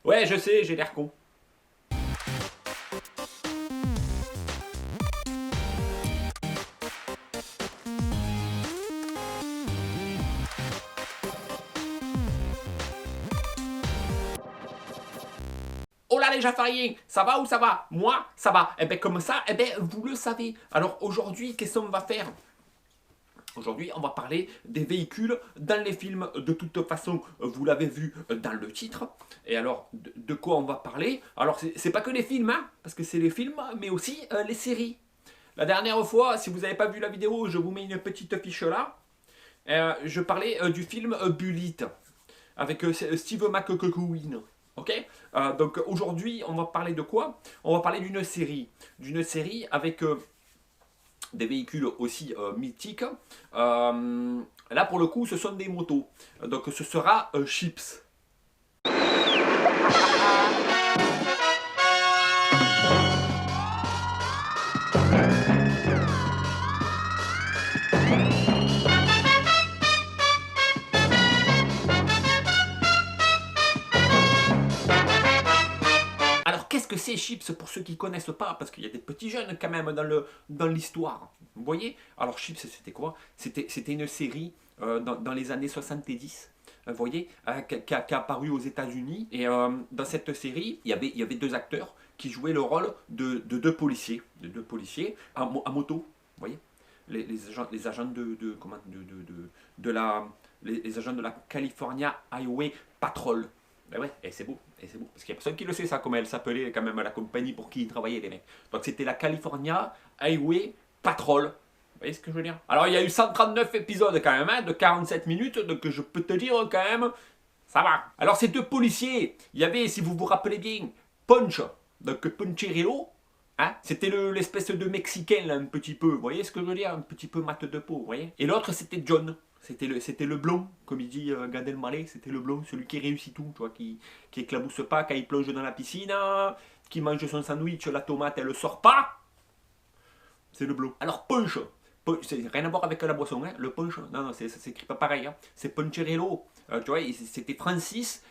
Ouais, je sais, j'ai l'air con. Oh là les Jafariens, ça va ou ça va? Moi, ça va. Eh ben comme ça, eh ben vous le savez. Alors aujourd'hui, qu'est-ce qu'on va faire? Aujourd'hui, on va parler des véhicules dans les films. De toute façon, vous l'avez vu dans le titre. Et alors, de quoi on va parler? Alors, c'est pas que les films, hein, parce que c'est les films, mais aussi les séries. La dernière fois, si vous n'avez pas vu la vidéo, je vous mets une petite fiche là. Je parlais du film Bullitt avec Steve McQueen. Ok. Donc aujourd'hui, on va parler de quoi? On va parler d'une série avec des véhicules aussi mythiques. Là, pour le coup, ce sont des motos. Donc ce sera Chips. Alors, qu'est-ce que c'est Chips pour ceux qui ne connaissent pas? Parce qu'il y a des petits jeunes quand même dans l'histoire. Vous voyez? Alors, Chips, c'était quoi? C'était une série dans les années 70. Vous voyez, qui a apparu aux États-Unis. Et dans cette série, il y avait deux acteurs qui jouaient le rôle de deux policiers. De deux policiers à moto. Vous voyez? Les agents comment, de la, les agents de la California Highway Patrol. Ben ouais, et c'est beau, parce qu'il n'y a personne qui le sait ça, comment elle s'appelait quand même la compagnie pour qui ils travaillaient les mecs. Donc c'était la California Highway Patrol. Vous voyez ce que je veux dire? Alors il y a eu 139 épisodes quand même, hein, de 47 minutes, donc je peux te dire quand même, ça va. Alors ces deux policiers, il y avait, si vous vous rappelez bien, Punch, donc Puncherello, hein, c'était l'espèce de Mexicain là, un petit peu, vous voyez ce que je veux dire? Un petit peu mat de peau, vous voyez? Et l'autre c'était John. C'était le blond, comme il dit Gad Elmaleh, c'était le blond, celui qui réussit tout, tu vois, qui éclabousse pas quand il plonge dans la piscine, qui mange son sandwich, la tomate elle sort pas, c'est le blond. Alors punch, c'est rien à voir avec la boisson, hein, le punch, non, ça s'écrit pas pareil, hein, c'est Puncherello, tu vois, c'était Francis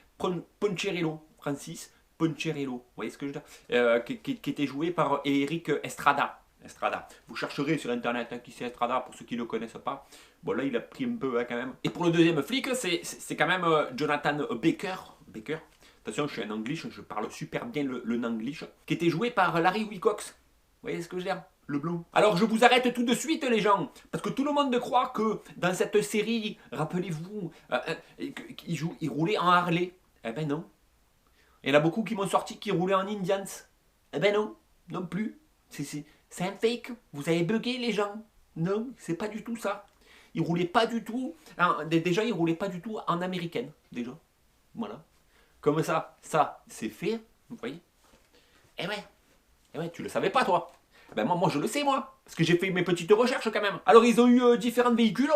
Puncherello, Francis Puncherello, vous voyez ce que je veux dire, qui était joué par Eric Estrada. Estrada. Vous chercherez sur internet hein, qui c'est Estrada pour ceux qui ne le connaissent pas. Bon là il a pris un peu hein, quand même. Et pour le deuxième flic, c'est quand même Jonathan Baker. Baker. Attention, je suis un anglish, je parle super bien le nanglish. Qui était joué par Larry Wilcox. Vous voyez ce que je veux dire? Le blond. Alors je vous arrête tout de suite les gens, parce que tout le monde croit que dans cette série, rappelez-vous, il roulait en Harley. Eh ben non. Il y en a beaucoup qui m'ont sorti qui roulaient en Indians. Eh ben non, non plus. C'est un fake. Vous avez bugué les gens. Non, c'est pas du tout ça. Il roulait pas du tout. Déjà, il roulait pas du tout en américaine. Déjà. Voilà. Comme ça, c'est fait. Vous voyez? Eh ouais, tu le savais pas toi. Eh ben moi je le sais moi. Parce que j'ai fait mes petites recherches quand même. Alors ils ont eu différents véhicules.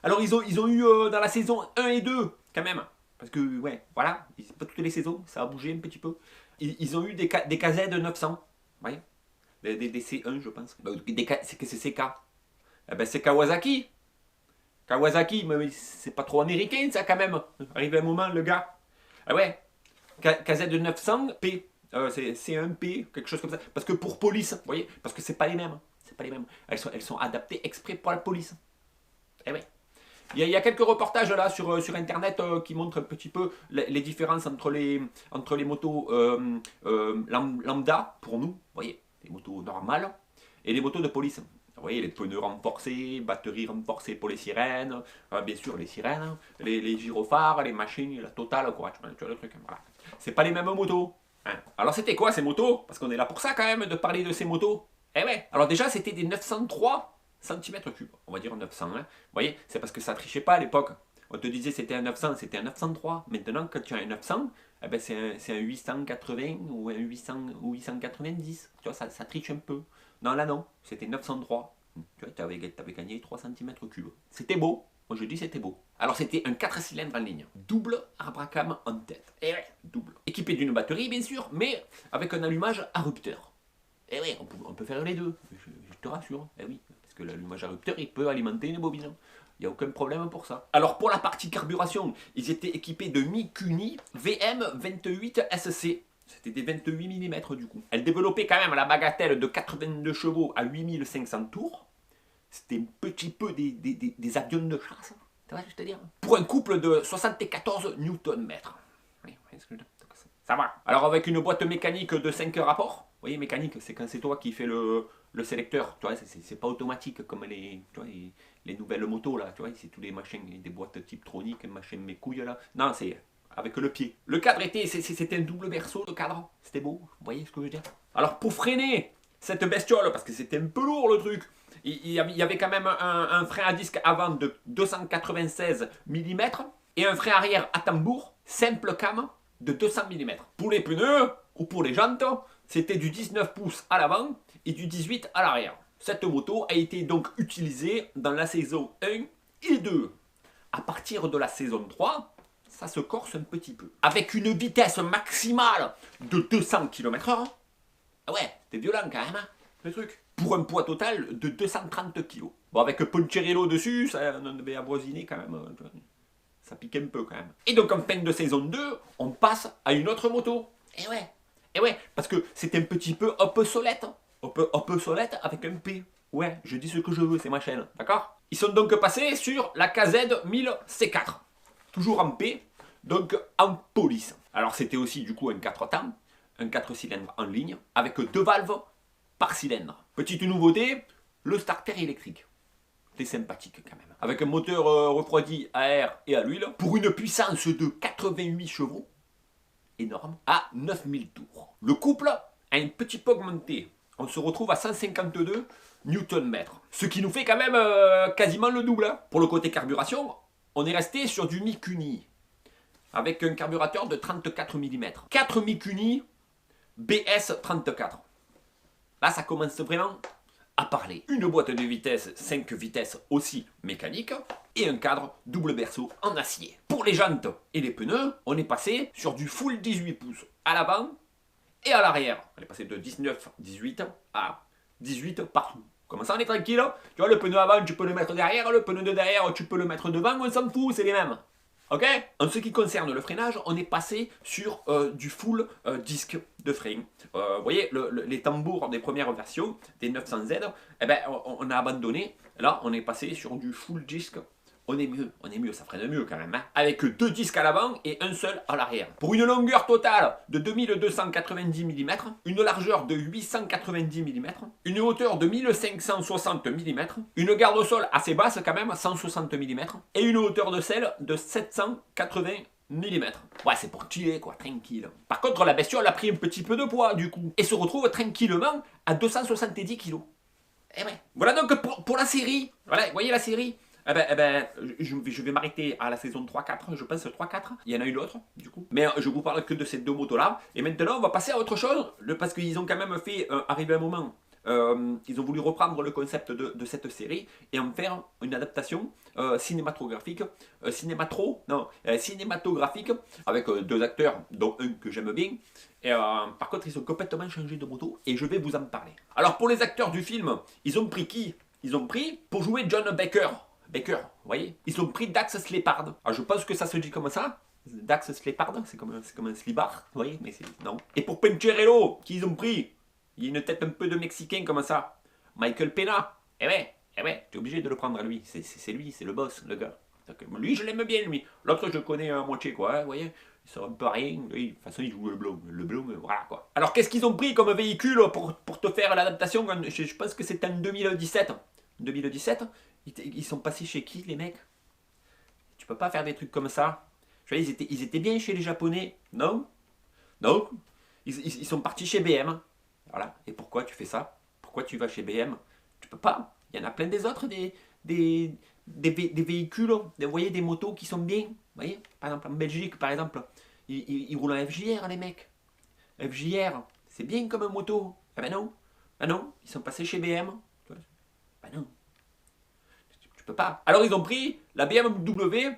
Alors ils ont eu dans la saison 1 et 2 quand même. Parce que ouais, voilà, pas toutes les saisons, ça a bougé un petit peu. Ils ont eu des KZ 900. Vous voyez? Des C1 je pense. C'est que c'est CK. Eh ben c'est Kawasaki. Kawasaki, mais c'est pas trop américain ça quand même. Arrive un moment le gars. Ah ouais. KZ 900P. C'est C1P, quelque chose comme ça. Parce que pour police, vous voyez, parce que c'est pas les mêmes. C'est pas les mêmes. Elles sont adaptées exprès pour la police. Eh ouais. Il y a quelques reportages là sur internet qui montrent un petit peu les différences entre les motos lambda pour nous, vous voyez, les motos normales, et les motos de police. Vous voyez, les pneus renforcés, batteries renforcées pour les sirènes, bien sûr les sirènes, les gyrophares, les machines, la totale, quoi, tu vois le truc. Voilà. C'est pas les mêmes motos. Hein. Alors c'était quoi ces motos? Parce qu'on est là pour ça quand même, de parler de ces motos. Eh ouais, alors déjà c'était des 903 cm3, on va dire 900. Hein. Vous voyez, c'est parce que ça trichait pas à l'époque. On te disait c'était un 900, c'était un 903. Maintenant, quand tu as un 900, eh ben c'est un 880 ou un 800 ou 890. Tu vois, ça triche un peu. Non, là non, c'était 903. Tu vois, tu avais gagné 3 cm3. C'était beau. Moi je dis c'était beau. Alors c'était un 4 cylindres en ligne. Double Abracam en tête. Et ouais, double. Équipé d'une batterie bien sûr, mais avec un allumage à rupteur. Et oui, on peut faire les deux, je te rassure. Eh oui, parce que l'allumage à rupteur, il peut alimenter une bobine. Il n'y a aucun problème pour ça. Alors pour la partie carburation, ils étaient équipés de Mikuni VM28SC. C'était des 28 mm du coup. Elle développait quand même la bagatelle de 82 chevaux à 8500 tours. C'était un petit peu des avions de chasse. Tu vois ce que je veux dire? Pour un couple de 74 Nm. Oui, ça va. Alors avec une boîte mécanique de 5 rapports. Vous voyez, mécanique, c'est quand c'est toi qui fais le sélecteur. Tu vois, c'est pas automatique comme les nouvelles motos là. Tu vois, c'est tous les machins, des boîtes type tronique, machin mes couilles là. Non, c'est avec le pied. Le cadre c'était un double berceau, le cadre. C'était beau, vous voyez ce que je veux dire? Alors pour freiner cette bestiole, parce que c'était un peu lourd le truc, il y avait quand même un frein à disque avant de 296 mm et un frein arrière à tambour, simple cam, de 200 mm. Pour les pneus ou pour les jantes, c'était du 19 pouces à l'avant et du 18 à l'arrière. Cette moto a été donc utilisée dans la saison 1 et 2. À partir de la saison 3, ça se corse un petit peu. Avec une vitesse maximale de 200 km/h. Ah ouais, c'était violent quand même, hein, le truc. Pour un poids total de 230 kg. Bon, avec Poncherello dessus, ça on devait avoisiner quand même. Ça pique un peu quand même. Et donc en fin de saison 2, on passe à une autre moto. Et ouais, parce que c'était un petit peu obsolète. Obsolète avec un P. Ouais, je dis ce que je veux, c'est ma chaîne, d'accord? Ils sont donc passés sur la KZ 1000 C4. Toujours en P, donc en police. Alors c'était aussi du coup un 4 temps, un 4 cylindres en ligne, avec 2 valves par cylindre. Petite nouveauté, le starter électrique. C'est sympathique quand même. Avec un moteur refroidi à air et à l'huile, pour une puissance de 88 chevaux, énorme, à 9000 tours. Le couple a un petit peu augmenté. On se retrouve à 152 Nm. Ce qui nous fait quand même quasiment le double. Hein. Pour le côté carburation, on est resté sur du Mikuni. Avec un carburateur de 34 mm. 4 Mikuni BS34. Là, ça commence vraiment à parler. Une boîte de vitesse 5 vitesses aussi mécanique et un cadre double berceau en acier. Pour les jantes et les pneus, on est passé sur du full 18 pouces à l'avant et à l'arrière. On est passé de 19-18 à 18 partout. Comme ça, on est tranquille. Tu vois, le pneu avant, tu peux le mettre derrière, le pneu de derrière, tu peux le mettre devant, on s'en fout, c'est les mêmes. Ok? En ce qui concerne le freinage, on est passé sur du full disque de frein. Vous voyez, les tambours des premières versions, des 900Z, eh ben, on a abandonné. Là, on est passé sur du full disque. On est mieux, ça freine mieux quand même. Hein, avec 2 disques à l'avant et un seul à l'arrière. Pour une longueur totale de 2290 mm, une largeur de 890 mm, une hauteur de 1560 mm, une garde au sol assez basse quand même, 160 mm, et une hauteur de selle de 780 mm. Ouais, c'est pour chiller quoi, tranquille. Par contre, la bestiole a pris un petit peu de poids du coup, et se retrouve tranquillement à 270 kg. Et ouais. Voilà donc pour la série. Voilà, vous voyez la série. Je vais m'arrêter à la saison 3-4, je pense 3-4. Il y en a une autre, du coup. Mais je vous parle que de ces 2 motos-là. Et maintenant, on va passer à autre chose. Parce qu'ils ont quand même fait, arrivé un moment, ils ont voulu reprendre le concept de cette série et en faire une adaptation cinématographique. Cinématographique, avec 2 acteurs, dont un que j'aime bien. Et par contre, ils ont complètement changé de moto et je vais vous en parler. Alors, pour les acteurs du film, ils ont pris qui? Ils ont pris pour jouer John Baker. Baker, vous voyez? Ils ont pris Dax Slepard. Alors je pense que ça se dit comme ça. Dax Slepard, c'est comme un slibard, vous voyez? Mais c'est... non. Et pour Poncherello, qu'ils ont pris, il y a une tête un peu de Mexicain comme ça. Michael Pena. Eh ouais, tu es obligé de le prendre à lui. C'est lui, c'est le boss, le gars. Lui, je l'aime bien, lui. L'autre, je le connais à moitié, quoi. Hein, vous voyez? Il sort un peu à rien. Lui, de toute façon, il joue le blond. Le blond, voilà, quoi. Alors, qu'est-ce qu'ils ont pris comme véhicule pour te faire l'adaptation? Je pense que c'était en 2017. 2017, ils sont passés chez qui les mecs? Tu peux pas faire des trucs comme ça. Je vois, ils étaient bien chez les Japonais, non? Non? Ils sont partis chez BM. Voilà. Et pourquoi tu fais ça? Pourquoi tu vas chez BM? Tu peux pas. Il y en a plein des autres, des véhicules, vous voyez, des motos qui sont bien. Vous voyez? Par exemple, en Belgique, par exemple, ils roulent en FJR, les mecs. FJR, c'est bien comme une moto. Ah ben non. Ah non, ils sont passés chez BM. Ben non, tu peux pas. Alors ils ont pris la BMW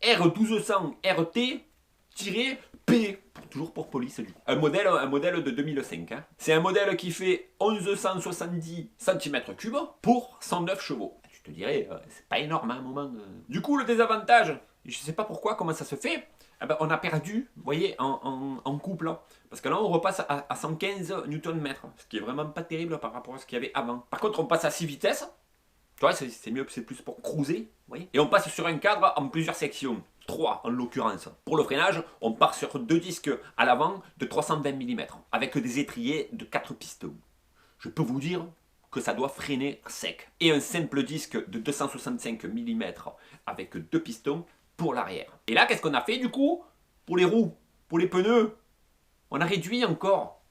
R1200 RT-P, toujours pour police du coup. Un modèle de 2005. Hein. C'est un modèle qui fait 1170 cm3 pour 109 chevaux. je te dirais, c'est pas énorme à un moment. Du coup, le désavantage, je sais pas pourquoi, comment ça se fait, eh ben, on a perdu, vous voyez, en couple. Là. Parce que là, on repasse à 115 Nm, ce qui est vraiment pas terrible par rapport à ce qu'il y avait avant. Par contre, on passe à 6 vitesses. Tu vois, c'est mieux, c'est plus pour cruiser. Vous voyez. Et on passe sur un cadre en plusieurs sections. 3 en l'occurrence. Pour le freinage, on part sur 2 disques à l'avant de 320 mm, avec des étriers de 4 pistons. Je peux vous dire que ça doit freiner sec. Et un simple disque de 265 mm avec 2 pistons pour l'arrière. Et là, qu'est-ce qu'on a fait du coup? Pour les roues, pour les pneus, on a réduit encore.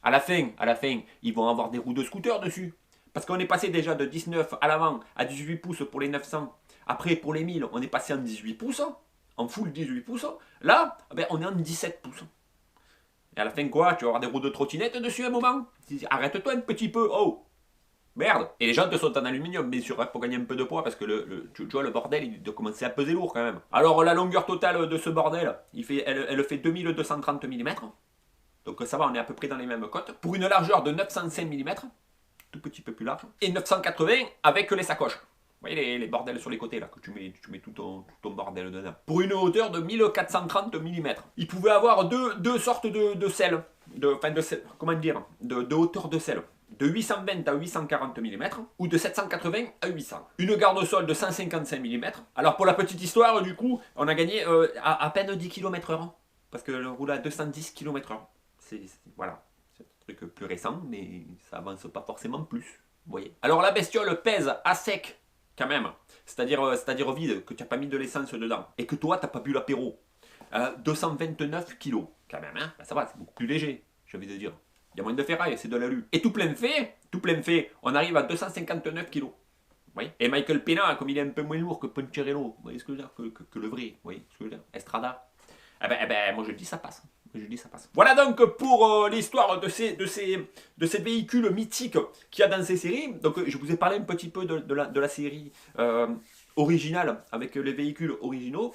À la fin, ils vont avoir des roues de scooter dessus. Parce qu'on est passé déjà de 19 à l'avant à 18 pouces pour les 900. Après, pour les 1000, on est passé en 18 pouces. En full 18 pouces. Là, ben, on est en 17 pouces. Et à la fin, quoi? Tu vas avoir des roues de trottinette dessus à un moment? Arrête-toi un petit peu. Oh! Merde! Et les jantes sont en aluminium, bien sûr, pour gagner un peu de poids, parce que tu vois, le bordel, il doit commencer à peser lourd quand même. Alors, la longueur totale de ce bordel, elle fait 2230 mm. Donc ça va, on est à peu près dans les mêmes cotes. Pour une largeur de 905 mm, tout petit peu plus large. Et 980 avec les sacoches. Vous voyez les bordels sur les côtés là, que tu mets tout ton bordel dedans. Pour une hauteur de 1430 mm. Il pouvait avoir deux sortes de selles. Comment dire, de hauteur de selle. De 820 à 840 mm ou de 780 à 800. Une garde-sol de 155 mm. Alors pour la petite histoire, du coup, on a gagné à peine 10 km/h. Parce que le roule à 210 km/h. Voilà, c'est un truc plus récent, mais ça avance pas forcément plus. Vous voyez. Alors la bestiole pèse à sec, quand même. C'est-à-dire vide, que tu n'as pas mis de l'essence dedans. Et que toi, tu n'as pas bu l'apéro. 229 kilos, quand même. Hein, ben, ça va, c'est beaucoup plus léger, j'ai envie de dire. Il y a moins de ferraille, c'est de l'alu. Et tout plein fait, on arrive à 259 kilos. Oui. Et Michael Pena, comme il est un peu moins lourd que Poncherello, vous voyez ce que je veux dire, que le vrai, vous voyez ce que je veux dire, Estrada. Eh ben, moi je dis ça passe. Voilà donc pour l'histoire de ces véhicules mythiques qu'il y a dans ces séries. Donc je vous ai parlé un petit peu de la série originale avec les véhicules originaux.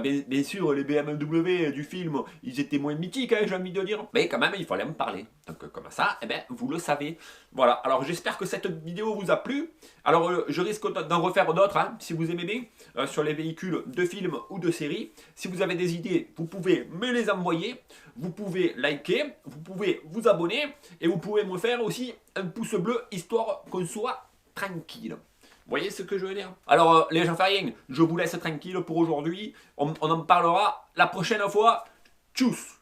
Bien sûr, les BMW du film, ils étaient moins mythiques, hein, j'ai envie de dire. Mais quand même, il fallait en parler. Donc comme ça, eh ben, vous le savez. Voilà, alors j'espère que cette vidéo vous a plu. Alors je risque d'en refaire d'autres, hein, si vous aimez bien, sur les véhicules de films ou de séries. Si vous avez des idées, vous pouvez me les envoyer. Vous pouvez liker, vous pouvez vous abonner. Et vous pouvez me faire aussi un pouce bleu, histoire qu'on soit tranquille. Vous voyez ce que je veux dire? Alors les gens rien, je vous laisse tranquille pour aujourd'hui. On en parlera la prochaine fois. Tchuss!